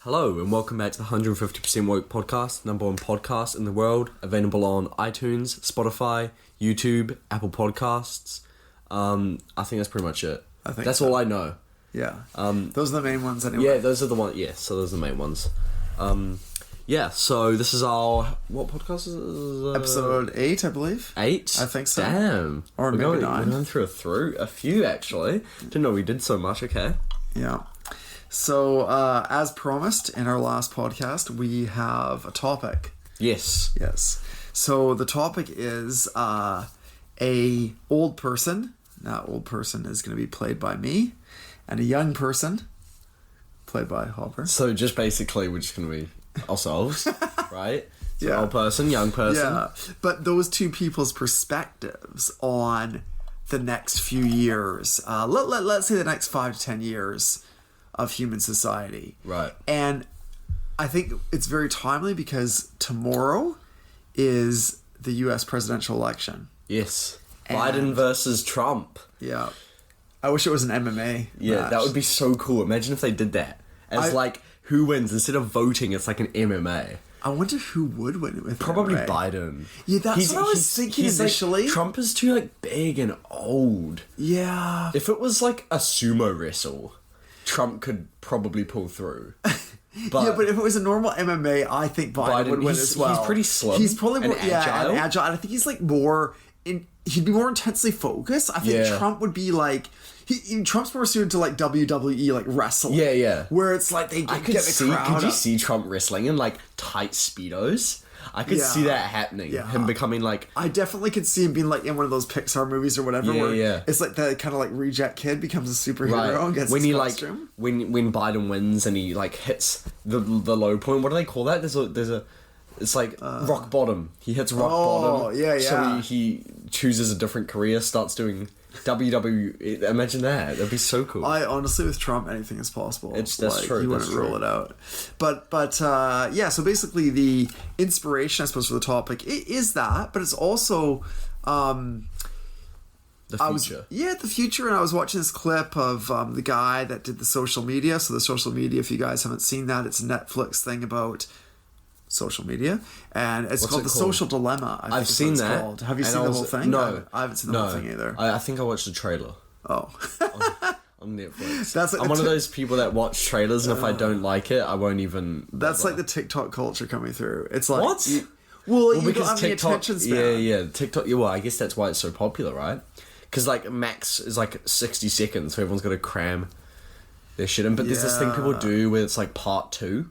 Hello and welcome back to the 150% Woke podcast, number one podcast in the world, available on iTunes, Spotify, YouTube, Apple Podcasts. I think that's pretty much it. That's all I know. Yeah. Those are the main ones anyway. Yeah, those are the ones. Yeah, so those are the main ones. Yeah, so this is our... What podcast is it? Episode 8, I believe. 8? I think so. Damn. Or maybe 9. We're going through a few, actually. Didn't know we did so much, okay. Yeah. So, as promised in our last podcast, we have a topic. Yes. So, the topic is a old person. That old person is going to be played by me. And a young person played by Hopper. So, just basically, we're just going to be ourselves, right? So Yeah. old person, young person. Yeah. But those two people's perspectives on the next few years, let's say the next 5 to 10 years of human society. Right. And I think it's very timely because tomorrow is the US presidential election. Yes. And- Biden versus Trump. Yeah. I wish it was an MMA Yeah, match. that would be so cool. Imagine if they did that. As who wins? Instead of voting, it's like an MMA. I wonder who would win it with Probably MMA. Biden. Yeah, that's what I was thinking initially. Trump is too big and old. Yeah. If it was like a sumo wrestle, Trump could probably pull through. But if it was a normal MMA, I think Biden would win as well. He's pretty slim. He's probably more and agile. and agile. And I think he's like more he'd be more intensely focused. I think Trump would be like Trump's more suited to like WWE, like wrestling. Yeah. Where it's like they get the crowd. Could you see Trump wrestling in like tight Speedos? I could see that happening. Yeah. Him becoming like... I definitely could see him being like in one of those Pixar movies or whatever. Yeah. It's like the kind of like reject kid becomes a superhero and gets when his he costume. when Biden wins and he like hits the low point. What do they call that? There's a it's like rock bottom. He hits rock bottom. Yeah. So he chooses a different career, starts doing WWE. Imagine that. That'd be so cool. I honestly, with Trump, anything is possible. That's true. He wouldn't rule it out. But yeah. So basically, the inspiration, I suppose, for the topic is that, but it's also the future. The future. And I was watching this clip of the guy that did the social media. So the social media, if you guys haven't seen that, it's a Netflix thing about social media, and it's called The Social Dilemma. I've seen that. Called. Have you seen the whole thing? No, I haven't seen the whole thing either. I think I watched the trailer. Oh. On Netflix. That's like I'm one of those people that watch trailers, and if I don't like it, I won't even... That's like the TikTok culture coming through. It's like... What? You because don't have TikTok, any attention span. Yeah, TikTok... Yeah, well, I guess that's why it's so popular, right? Because, like, max is, like, 60 seconds, so everyone's got to cram their shit in. But there's this thing people do where it's, like, part 2.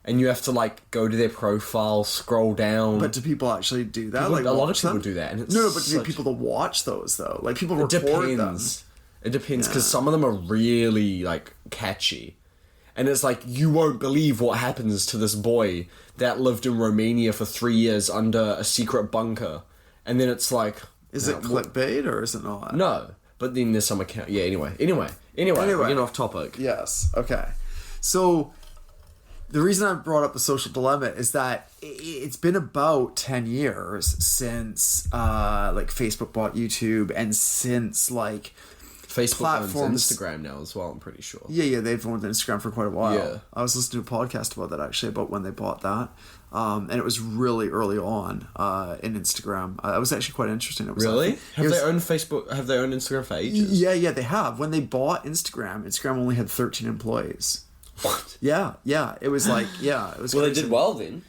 And you have to, like, go to their profile, scroll down. But do people actually do that? A lot of people do that. And it's but do people to watch those, though? Like, people record them. It depends, because some of them are really, like, catchy. And it's like, you won't believe what happens to this boy that lived in Romania for 3 years under a secret bunker. And then it's like... Is it clickbait, or is it not? No. But then there's some account... Yeah, anyway, we're getting off topic. Yes, okay. So... The reason I brought up the social dilemma is that it's been about 10 years since like Facebook bought YouTube, and since like Facebook platforms, owns Instagram now as well, I'm pretty sure. Yeah, they've owned Instagram for quite a while. Yeah. I was listening to a podcast about that actually, about when they bought that. And it was really early on in Instagram. It was actually quite interesting. It was really? Have they owned Facebook? Have they owned Instagram for ages? Yeah, they have. When they bought Instagram only had 13 employees. What? Yeah. It was like, it was well, crazy. they did well then.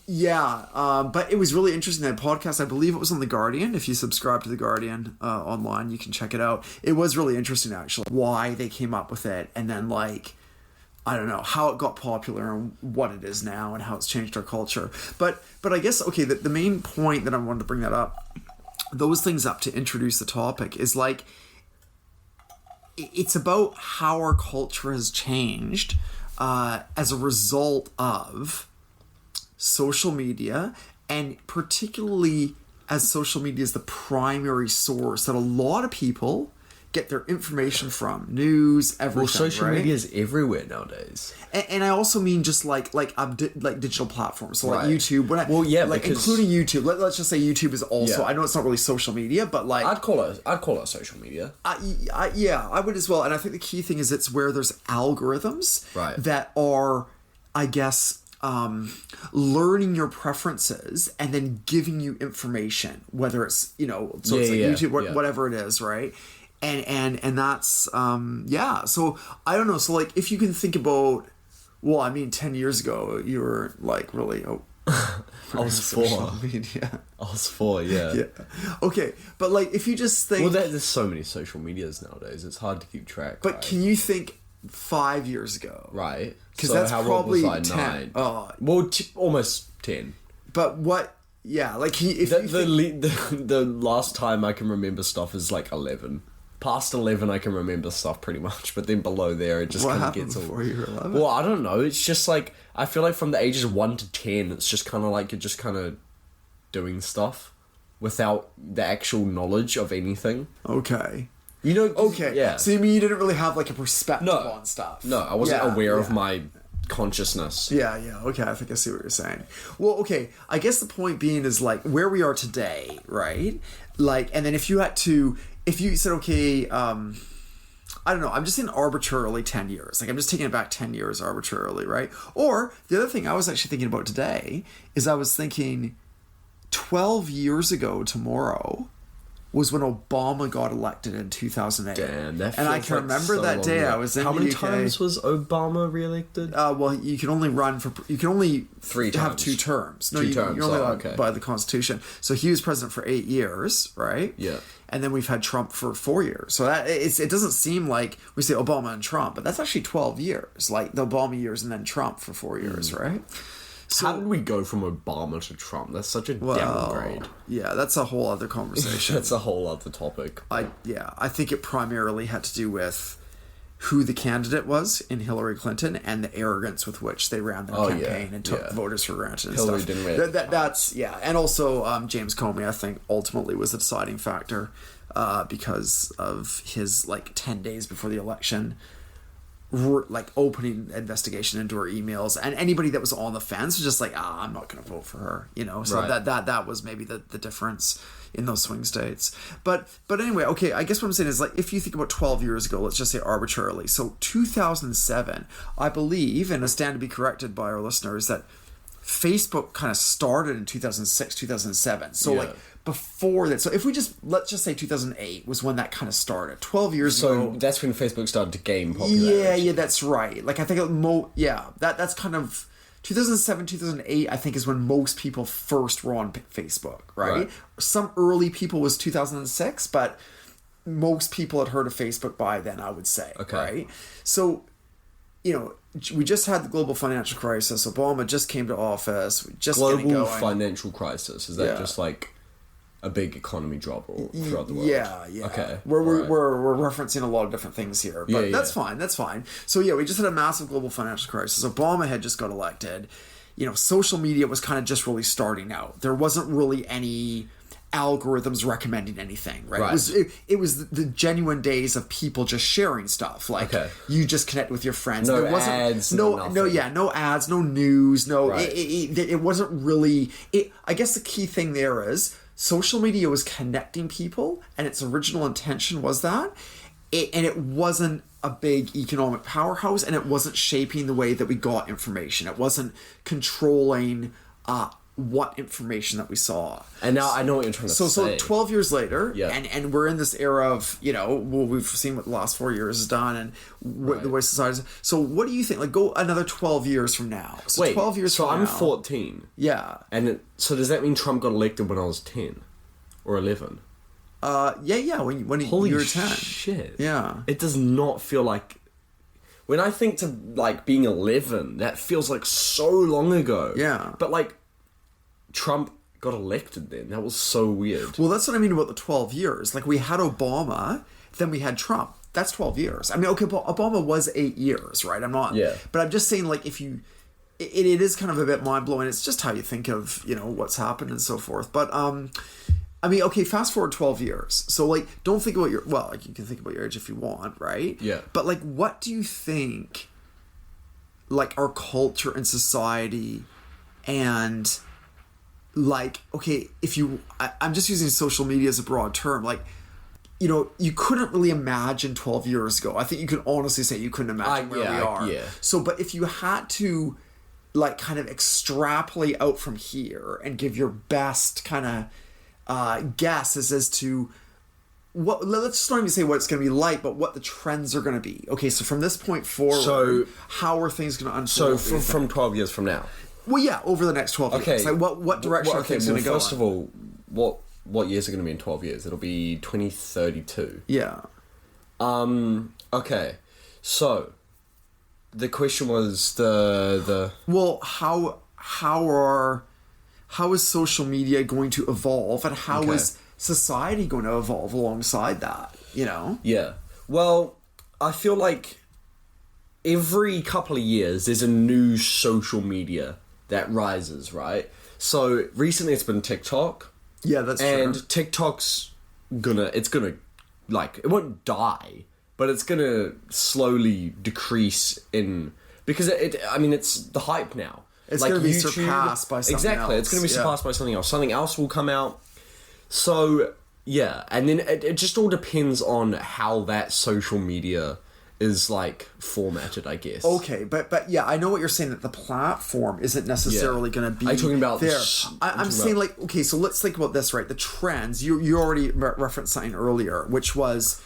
Yeah, but it was really interesting, that podcast. I believe it was on The Guardian. If you subscribe to The Guardian online, you can check it out. It was really interesting, actually, why they came up with it, and then, like, I don't know, how it got popular and what it is now and how it's changed our culture. But I guess, okay, the main point that I wanted to bring that up, those things up to introduce the topic, is, like, it's about how our culture has changed as a result of social media, and particularly as social media is the primary source that a lot of people get their information from. News, everything. Well, social right? media is everywhere nowadays. And I also mean just like digital platforms, so like Right. YouTube. Like because including YouTube. Let's just say YouTube is also. Yeah. I know it's not really social media, but like I'd call it social media. I would as well. And I think the key thing is it's where there's algorithms Right. that are I guess, learning your preferences and then giving you information, whether it's, you know, so it's like YouTube, whatever it is, right? And that's, so I don't know. So like, if you can think about, well, I mean, 10 years ago, you were like really, I was 4. Media. I was 4, yeah. Okay, but like, if you just think... Well, there's so many social medias nowadays. It's hard to keep track. But right? Can you think 5 years ago? Right. Because so that's how probably old was I? 10. 9. Well, almost 10. But what... Yeah, like the last time I can remember stuff is like 11. Past 11 I can remember stuff pretty much, but then below there it just kind of gets all... before you were 11? Well, I don't know. It's just like, I feel like from the ages 1 to 10, it's just kind of like you're just kind of doing stuff without the actual knowledge of anything. Okay. You know... Okay. Yeah. So you mean you didn't really have like a perspective on stuff? No, I wasn't aware of my consciousness. Yeah. Okay, I think I see what you're saying. Well, okay, I guess the point being is like where we are today, right? Like, and then if you said, okay, I don't know, I'm just saying arbitrarily 10 years. Like, I'm just taking it back 10 years arbitrarily, right? Or the other thing I was actually thinking about today is I was thinking 12 years ago tomorrow was when Obama got elected in 2008. Damn, that feels and I can like remember so that day long I was in How the many UK. times was Obama re-elected? Well, you can only Three have times. 2 terms. Two terms, You're only allowed okay. by the Constitution. So he was president for 8 years, right? Yeah. And then we've had Trump for 4 years. So it doesn't seem like we say Obama and Trump, but that's actually 12 years. Like the Obama years and then Trump for 4 years, right? So, how did we go from Obama to Trump? That's such a downgrade. Yeah, that's a whole other conversation. That's a whole other topic. I think it primarily had to do with who the candidate was in Hillary Clinton and the arrogance with which they ran their campaign and took voters for granted and Hillary stuff. didn't really That's and also James Comey, I think, ultimately was the deciding factor because of his like 10 days before the election like opening investigation into her emails, and anybody that was on the fence was just like, I'm not going to vote for her, you know. So right. that was maybe the difference in those swing states. But anyway, okay, I guess what I'm saying is, like, if you think about 12 years ago, let's just say arbitrarily, so 2007, I believe, and I stand to be corrected by our listeners, that Facebook kind of started in 2006, 2007. So like before that, so if let's just say 2008 was when that kind of started. 12 years ago. So that's when Facebook started to gain popularity. Yeah, that's right. Like I think that's kind of 2007, 2008, I think, is when most people first were on Facebook, right? Some early people was 2006, but most people had heard of Facebook by then, I would say. Okay. Right? So, you know, we just had the global financial crisis. Obama just came to office. We just global financial crisis. Is that just like a big economy drop throughout the world? Yeah. Okay. We're referencing a lot of different things here, but that's fine. That's fine. So we just had a massive global financial crisis. Obama had just got elected. You know, social media was kind of just really starting out. There wasn't really any algorithms recommending anything, right? It was the genuine days of people just sharing stuff. Like you just connect with your friends. No there wasn't ads. no ads, no news, no. Right. It wasn't really. I guess the key thing there is social media was connecting people, and its original intention was that. And it wasn't a big economic powerhouse, and it wasn't shaping the way that we got information. It wasn't controlling what information that we saw. And now I know what you're trying to say. So 12 years later, and we're in this era of, you know, we've seen what the last 4 years has done and the way society is. So what do you think? Like, go another 12 years from now. So wait, 12 years so from I'm now. 14. Yeah. And so does that mean Trump got elected when I was 10? Or 11? When Holy you were 10. shit. Yeah. It does not feel like... When I think to, like, being 11, that feels like so long ago. Yeah. But, like, Trump got elected then. That was so weird. Well, that's what I mean about the 12 years. Like, we had Obama, then we had Trump. That's 12 years. I mean, okay, Obama was 8 years, right? I'm not... Yeah. But I'm just saying, like, if you... It is kind of a bit mind-blowing. It's just how you think of, you know, what's happened and so forth. But, I mean, okay, fast forward 12 years. So, like, don't think about like, you can think about your age if you want, right? Yeah. But, like, what do you think, like, our culture and society and... Like, okay, I'm just using social media as a broad term. Like, you know, you couldn't really imagine 12 years ago. I think you can honestly say you couldn't imagine where we are. Yeah. So, but if you had to like kind of extrapolate out from here and give your best kind of guesses as to what, let's just not even say what it's going to be like, but what the trends are going to be. Okay, so from this point forward, how are things going to unfold? So from 12 years from now? Well, yeah, over the next 12 years. Like what direction are things going to go First of all, what years are going to be in 12 years? It'll be 2032. Yeah. Okay. So, the question was Well, how is social media going to evolve, and how is society going to evolve alongside that, you know? Yeah. Well, I feel like every couple of years there's a new social media that rises, right? So recently it's been TikTok. Yeah, that's true. And TikTok's it's gonna like, it won't die, but it's gonna slowly decrease in, because it's the hype now. It's like going to be surpassed by something else. Exactly, it's going to be surpassed by something else. Something else will come out. So, yeah, and then it just all depends on how that social media is, like, formatted, I guess. Okay, but yeah, I know what you're saying, that the platform isn't necessarily going to be Are you talking about there. I'm saying, like, okay, so let's think about this, right? The trends, you already referenced something earlier, which was,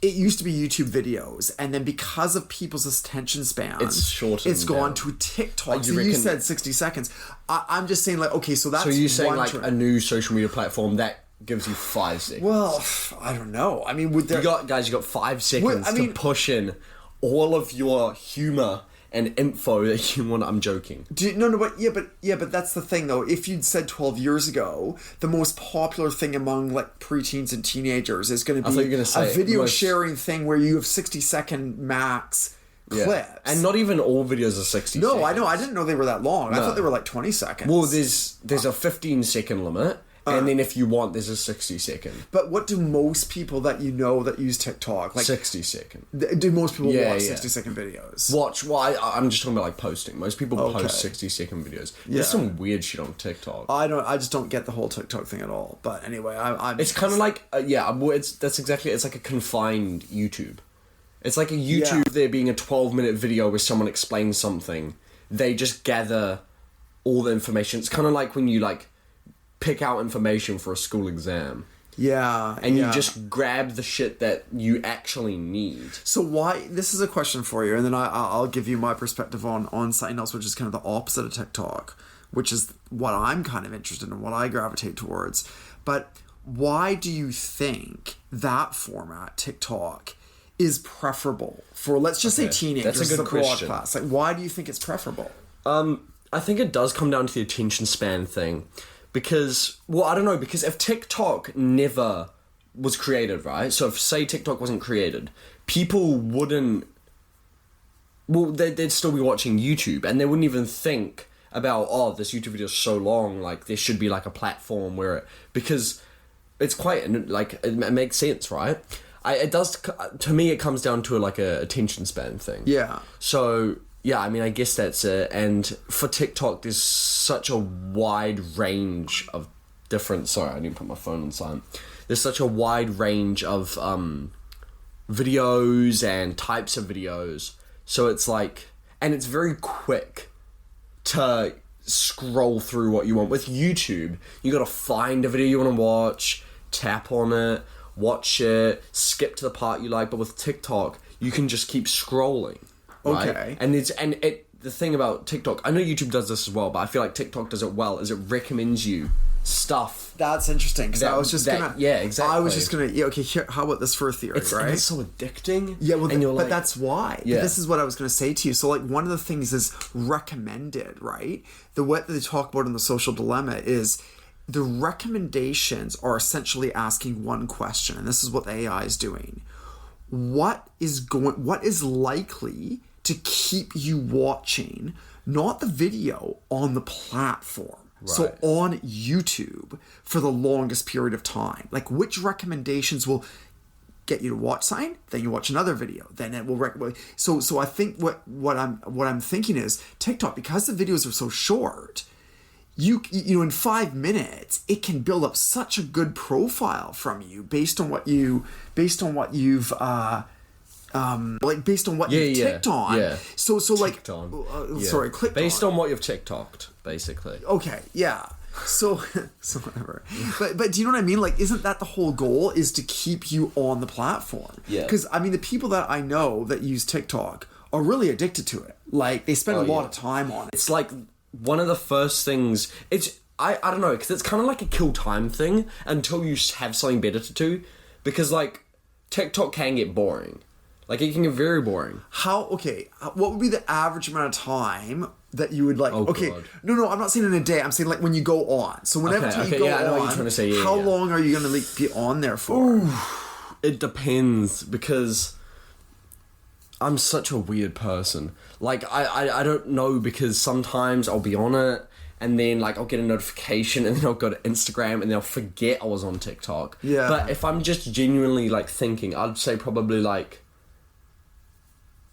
it used to be YouTube videos, and then because of people's attention spans, it's gone to TikTok. So you said 60 seconds. I'm just saying, like, okay, so that's so you're saying like trend. a new social media platform that gives you 5 seconds. Well, I don't know. I mean, would there... you got 5 seconds to push in all of your humor and info that you want. I'm joking. But that's the thing, though. If you'd said 12 years ago, the most popular thing among like preteens and teenagers is going to be a video sharing thing where you have 60-second max clips. And not even all videos are 60 seconds. No, I know. I didn't know they were that long. No. I thought they were like 20 seconds. Well, there's a 15-second limit. And then if you want, there's a 60-second. But what do most people that you know that use TikTok... like 60-second. Do most people watch 60-second videos? I'm just talking about like posting. Most people post 60-second videos. There's some weird shit on TikTok. I just don't get the whole TikTok thing at all. But anyway, it's kind of like... it's like a confined YouTube. It's like a YouTube there being a 12-minute video where someone explains something. They just gather all the information. It's kind of like when you like... pick out information for a school exam. Yeah. And you just grab the shit that you actually need. So this is a question for you, and then I'll give you my perspective on something else, which is kind of the opposite of TikTok, which is what I'm kind of interested in, what I gravitate towards. But why do you think that format, TikTok, is preferable for, let's just say, teenagers? That's a good question. Class? Like, why do you think it's preferable? I think it does come down to the attention span thing. Because, well, I don't know, because if TikTok never was created, right? So if, say, TikTok wasn't created, people wouldn't... Well, they'd still be watching YouTube, and they wouldn't even think about, this YouTube video is so long, like, there should be, like, a platform where it... Because it's quite, like, it makes sense, right? It does... To me, it comes down to, like, a attention span thing. Yeah. So... yeah, I mean, I guess that's it. And for TikTok, there's such a wide range of different... Sorry, I didn't put my phone on silent. There's such a wide range of videos and types of videos. So it's like... And it's very quick to scroll through what you want. With YouTube, you got to find a video you want to watch, tap on it, watch it, skip to the part you like. But with TikTok, you can just keep scrolling. Right? Okay. And the thing about TikTok, I know YouTube does this as well, but I feel like TikTok does it well, is it recommends you stuff. That's interesting, because I was just gonna... Yeah, exactly. I was just gonna... Yeah, okay, how about this for a theory, right? And it's so addicting. Yeah, well, but that's why. Yeah. This is what I was gonna say to you. So, like, one of the things is recommended, right? What they talk about in The Social Dilemma is... the recommendations are essentially asking one question, and this is what the AI is doing. What is likely to keep you watching, not the video, on the platform. Right. So on YouTube for the longest period of time. Like, which recommendations will get you to watch something, then you watch another video, then it will recommend. So I think what I'm thinking is TikTok, because the videos are so short, you know, in 5 minutes, it can build up such a good profile from you based on what you've like based on what you've ticked on. Yeah. So like, Yeah. sorry, clicked based on. on what you've TikToked, basically. Okay, yeah. So whatever. But do you know what I mean? Like, isn't that the whole goal? Is to keep you on the platform? Yeah. Because I mean, the people that I know that use TikTok are really addicted to it. Like, they spend a lot of time on it. It's like one of the first things. I don't know, because it's kind of like a kill time thing until you have something better to do. Because like TikTok can get boring. Like, it can get very boring. What would be the average amount of time that you would like? Oh, okay, God. no, I'm not saying in a day. I'm saying like when you go on. So whenever you go I know on, what you're trying to say. Yeah, how yeah. long are you going to like, be on there for? It depends, because I'm such a weird person. Like, I don't know, because sometimes I'll be on it, and then like I'll get a notification, and then I'll go to Instagram, and then I'll forget I was on TikTok. Yeah. But if I'm just genuinely like thinking, I'd say probably like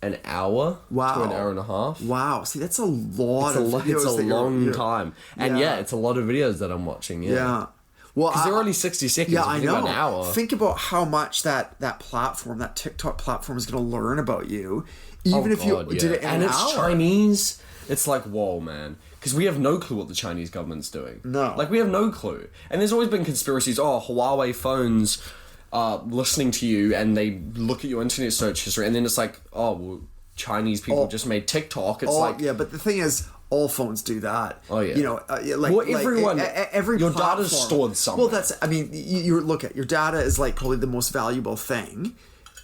an hour to an hour and a half. Wow. See, that's a lot It's of videos. it's a that long time. And Yeah. it's a lot of videos that I'm watching. Yeah. Well, Because they're only 60 seconds. Yeah, if I you think know. about an hour. Think about how much that platform, that TikTok platform, is going to learn about you, even if you did it in and an it's hour. Chinese. It's like, whoa, man. Because we have no clue what the Chinese government's doing. No. Like, we have no clue. And there's always been conspiracies. Oh, Huawei phones are listening to you, and they look at your internet search history, and then it's like, oh, well, Chinese people just made TikTok. It's like... Yeah, but the thing is, all phones do that. Oh, yeah. You know, like... Well, everyone... every your platform, data's stored somewhere. Well, that's... I mean, you look at... Your data is, like, probably the most valuable thing.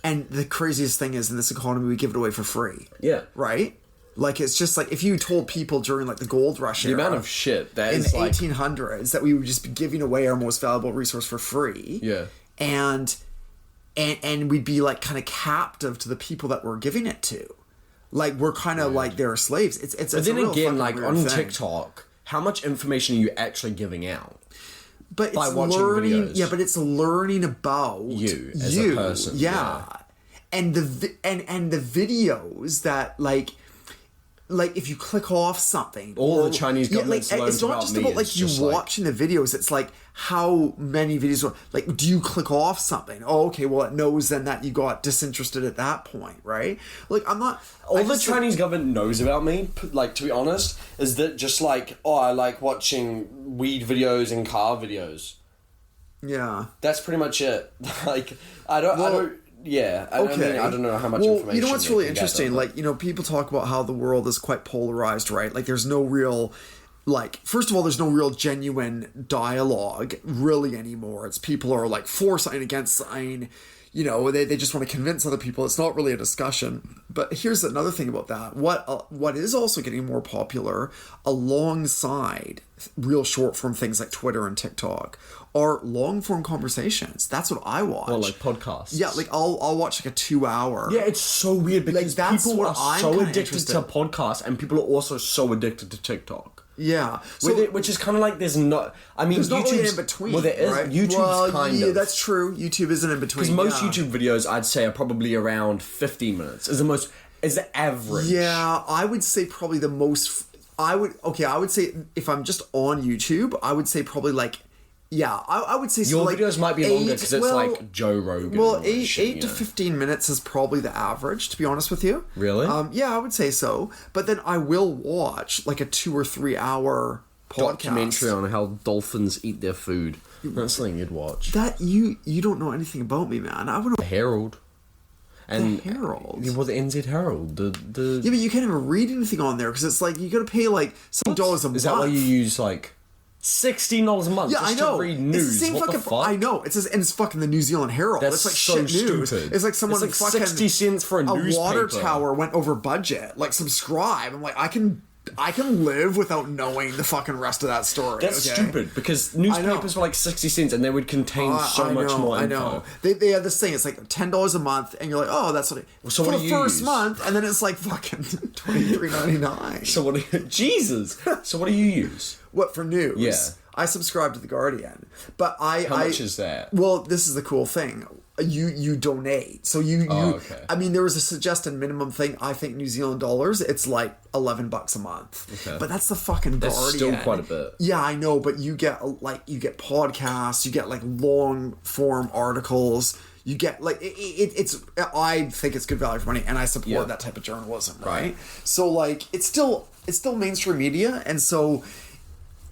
And the craziest thing is, in this economy, we give it away for free. Yeah. Right? Like, it's just like, if you told people during, like, the gold rush era... The amount of shit that in is, the like... 1800s, that we would just be giving away our most valuable resource for free. Yeah. And we'd be, like, kind of captive to the people that we're giving it to. Like, we're kind of like their slaves. But then again, like, on thing. TikTok, how much information are you actually giving out? But it's by watching learning, videos. yeah. But it's learning about You as a person, yeah. And the videos that like if you click off something, All the Chinese governments learned it's not about just me about like is you just, like- watching the videos. It's like how many videos are like. Do you click off something? Oh, okay. Well, it knows then that you got disinterested at that point, right? Like, I'm not. All the Chinese government knows about me, like, to be honest, is that just like, oh, I like watching weed videos and car videos. Yeah. That's pretty much it. Like, I don't know how much information. You know what's they really can interesting? gather, Like, you know, people talk about how the world is quite polarized, right? Like, there's no real, like, first of all, there's no real genuine dialogue really anymore. It's people are like for something, against something. You know, they just want to convince other people. It's not really a discussion. But here's another thing about that. What is also getting more popular alongside real short form things like Twitter and TikTok are long form conversations. That's what I watch. Or like podcasts. Yeah, like I'll watch like a 2 hour. Yeah, it's so weird because that's people what are I'm so kinda addicted interested to in. podcasts, and people are also so addicted to TikTok. Yeah. So Which is kind of like there's not. I mean, there's not really an YouTube's in between. Well, there is. Right? YouTube's kind of. That's true. YouTube isn't in between. Because most YouTube videos, I'd say, are probably around 15 minutes. Is the average. Yeah, I would say probably the most. I would say if I'm just on YouTube, I would say probably like. Yeah, I would say Your so like videos might be longer because it's like Joe Rogan. Well, and all that 8 shit, to 15 minutes is probably the average, to be honest with you. Really? Yeah, I would say so. But then I will watch like a 2 or 3 hour podcast. Documentary on how dolphins eat their food. That's something you'd watch. That you don't know anything about me, man. I would. The Herald. And The Herald? Well, the NZ Herald. Yeah, but you can't even read anything on there because it's like you got to pay like some dollars a month. Is that why you use like $16 a month Yeah, just I know. to read news? It's the same what fucking. the fuck? I know. It's fucking the New Zealand Herald. That's it's like so shit news. stupid. It's like someone It's like fucking 60 cents for a newspaper. water tower went over budget. Like, subscribe. I'm like, I can live without knowing the fucking rest of that story. That's okay? stupid because newspapers were like 60 cents and they would contain so much more info. I know. They have this thing. It's like $10 a month, and you're like, oh, that's what it. So for what the do you first use? month, and then it's like fucking $23.99. So what do you, Jesus. So what do you use? What, for news? Yeah. I subscribe to the Guardian, but How much is that? Well, this is the cool thing. You donate, so you. Okay. I mean, there was a suggested minimum thing. I think New Zealand dollars. It's like $11 a month. Okay. But that's the fucking That's Guardian. still quite a bit. Yeah, I know, but you get podcasts, you get like long form articles, you get like it's I think it's good value for money, and I support Yeah. that type of journalism, right? So like it's still mainstream media, and so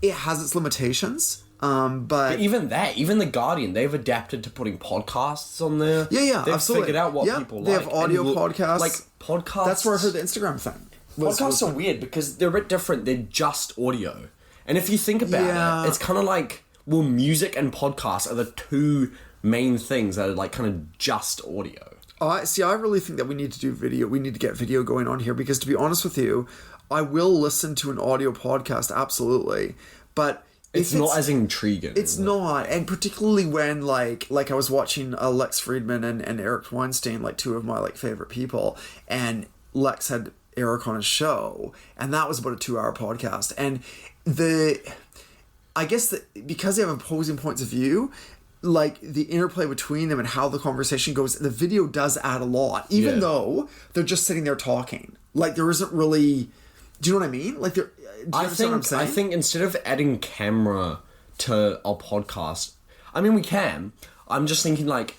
it has its limitations. But even the Guardian, they've adapted to putting podcasts on there. Yeah, they've absolutely. figured out what people they like. have audio podcasts. Like podcasts. That's where I heard the Instagram thing. Podcasts are weird because they're a bit different. They're just audio, and if you think about it, it's kind of like music and podcasts are the two main things that are like kind of just audio. See, I really think that we need to do video. We need to get video going on here because, to be honest with you, I will listen to an audio podcast, absolutely, but it's not as intriguing. It's not, and particularly when like I was watching Lex Friedman and Eric Weinstein, like two of my like favorite people, and Lex had Eric on his show, and that was about a 2-hour podcast, and I guess that because they have opposing points of view, like the interplay between them and how the conversation goes, the video does add a lot, even though they're just sitting there talking. Like there isn't really. Do you know what I mean? Like, I think instead of adding camera to our podcast, I mean we can. I'm just thinking like,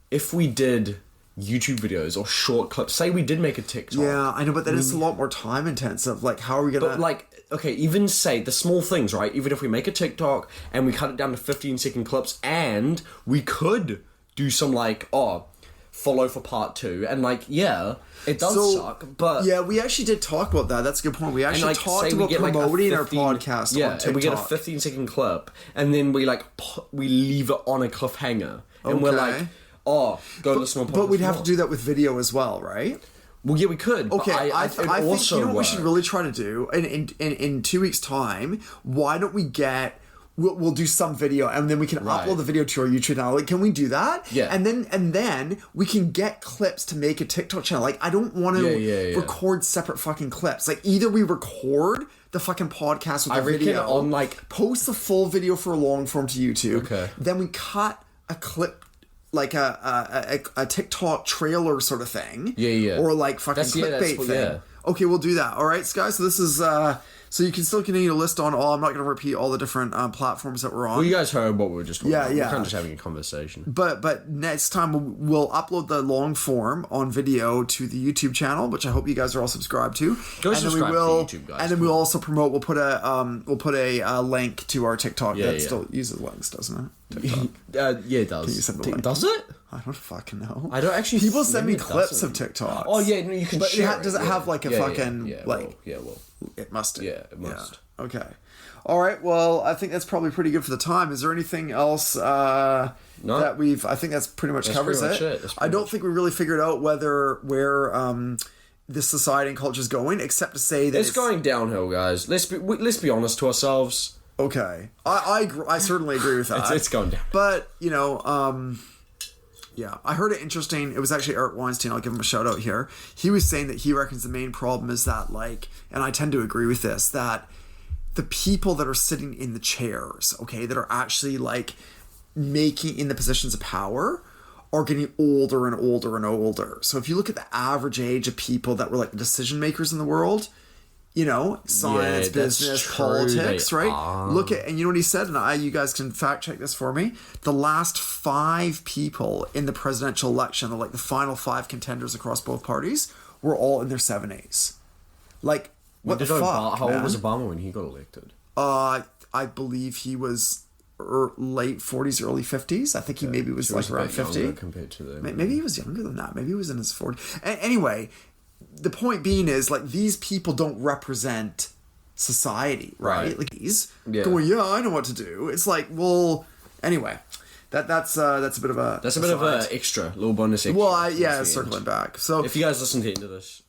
if we did YouTube videos or short clips, say we did make a TikTok. Yeah, I know, but then it's a lot more time intensive. Like, how are we gonna? But like, okay, even say the small things, right? Even if we make a TikTok and we cut it down to 15-second clips, and we could do some like, follow for part 2, and like, it does suck, but yeah, we actually did talk about that. That's a good point. We actually talked about promoting our podcast on TikTok. And we get a 15-second clip, and then we leave it on a cliffhanger, and we're like, go listen to a podcast. But we'd have to do that with video as well, right? Well, yeah, we could. Okay, I think you know what we should really try to do in 2 weeks' time. Why don't we get? We'll do some video, and then we can upload the video to our YouTube channel. Like, can we do that? Yeah. And then we can get clips to make a TikTok channel. Like, I don't want to record separate fucking clips. Like, either we record the fucking podcast with the video, on like post the full video for a long form to YouTube. Okay. Then we cut a clip. Like a TikTok trailer sort of thing. Yeah. Or like fucking clickbait thing. Yeah. Okay, we'll do that. All right, guys. So this is so you can still continue to list on all. I'm not going to repeat all the different platforms that we're on. Well, you guys heard what we were just talking about. Yeah. We're kind of just having a conversation. But next time we'll upload the long form on video to the YouTube channel, which I hope you guys are all subscribed to. Go subscribe to YouTube, guys. And then we'll also promote. We'll put a link to our TikTok that still uses links, doesn't it? TikTok. Yeah, it does. Can you send the link? Does it? I don't fucking know. I don't actually. People send me clips of TikToks. Oh yeah, no, you can. But share does it have like a fucking like? Well, it must. Yeah, it must. Yeah. Okay. All right. Well, I think that's probably pretty good for the time. Is there anything else that we've? I think that's pretty much covers it. I don't think we really figured out where this society and culture is going, except to say that it's going downhill, guys. Let's be honest to ourselves. Okay, I certainly agree with that. It's going down. But yeah, I heard it interesting. It was actually Eric Weinstein. I'll give him a shout out here. He was saying that he reckons the main problem is that, like, and I tend to agree with this, that the people that are sitting in the chairs, okay, that are actually like making in the positions of power are getting older and older and older. So if you look at the average age of people that were like the decision makers in the world, you know, science, business, politics, right? Look at, and you know what he said, and you guys can fact check this for me. The last 5 people in the presidential election, like the final 5 contenders across both parties, were all in their 70s. Like, what the fuck? How old was Obama when he got elected? I believe he was late 40s, early 50s. I think he maybe was like around 50. Compared to them. Maybe he was younger than that. Maybe he was in his 40s. Anyway, the point being is, like, these people don't represent society, right? Like, he's going, I know what to do. It's like, well, anyway, that's a bit of a extra little bonus. Extra well, circling back. So if you guys listen to the end of this,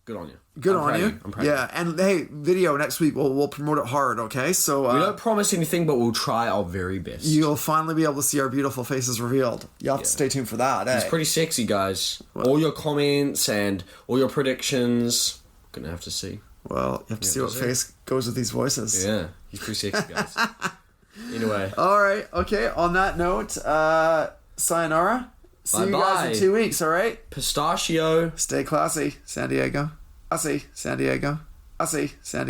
good on you. Good on you. I'm proud. Yeah, and hey, video next week. We'll promote it hard. Okay, so we don't promise anything, but we'll try our very best. You'll finally be able to see our beautiful faces revealed. You have to stay tuned for that. It's pretty sexy, guys. Well, all your comments and all your predictions, gonna have to see. Well, you have to see what face goes with these voices. Yeah, he's pretty sexy, guys. Anyway. All right. Okay. On that note, sayonara. See you guys in 2 weeks. All right. Pistachio. Stay classy, San Diego. I see San Diego. I see San Diego.